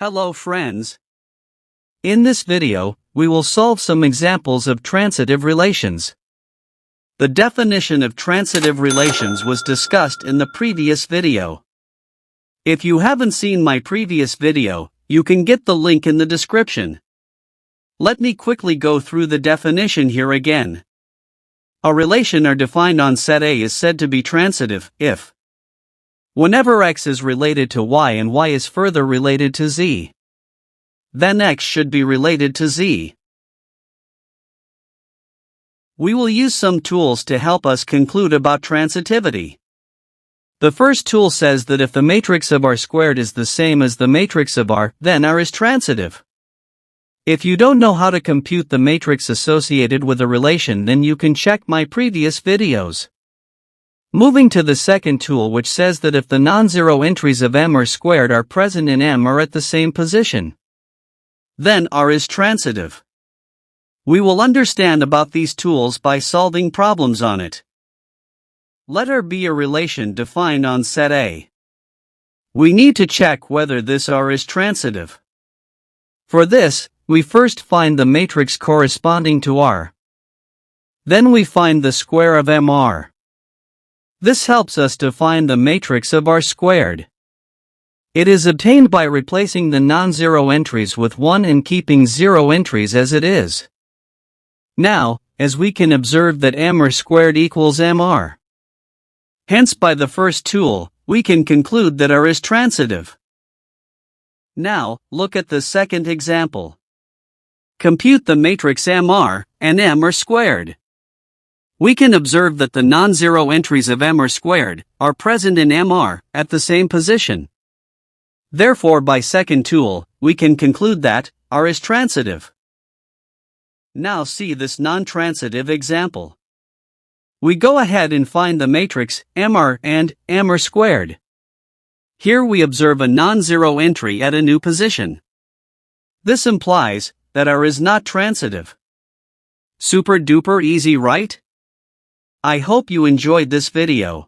Hello friends. In this video, we will solve some examples of transitive relations. The definition of transitive relations was discussed in the previous video. If you haven't seen my previous video, you can get the link in the description. Let me quickly go through the definition here again. A relation are defined on set A is said to be transitive if whenever x is related to y and y is further related to z, then x should be related to z. We will use some tools to help us conclude about transitivity. The first tool says that if the matrix of R squared is the same as the matrix of R, then R is transitive. If you don't know how to compute the matrix associated with a relation, then you can check my previous videos. Moving to the second tool, which says that if the non-zero entries of M R squared are present in M are at the same position, then R is transitive. We will understand about these tools by solving problems on it. Let R be a relation defined on set A. We need to check whether this R is transitive. For this, we first find the matrix corresponding to R. Then we find the square of MR. This helps us to find the matrix of R squared. It is obtained by replacing the non-zero entries with 1 and keeping 0 entries as it is. Now, as we can observe that MR squared equals MR. Hence by the first tool, we can conclude that R is transitive. Now, look at the second example. Compute the matrix MR and MR squared. We can observe that the non-zero entries of MR squared are present in MR at the same position. Therefore, by second tool, we can conclude that R is transitive. Now see this non-transitive example. We go ahead and find the matrix MR and MR squared. Here we observe a non-zero entry at a new position. This implies that R is not transitive. Super duper easy, right? I hope you enjoyed this video.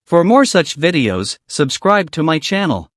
For more such videos, subscribe to my channel.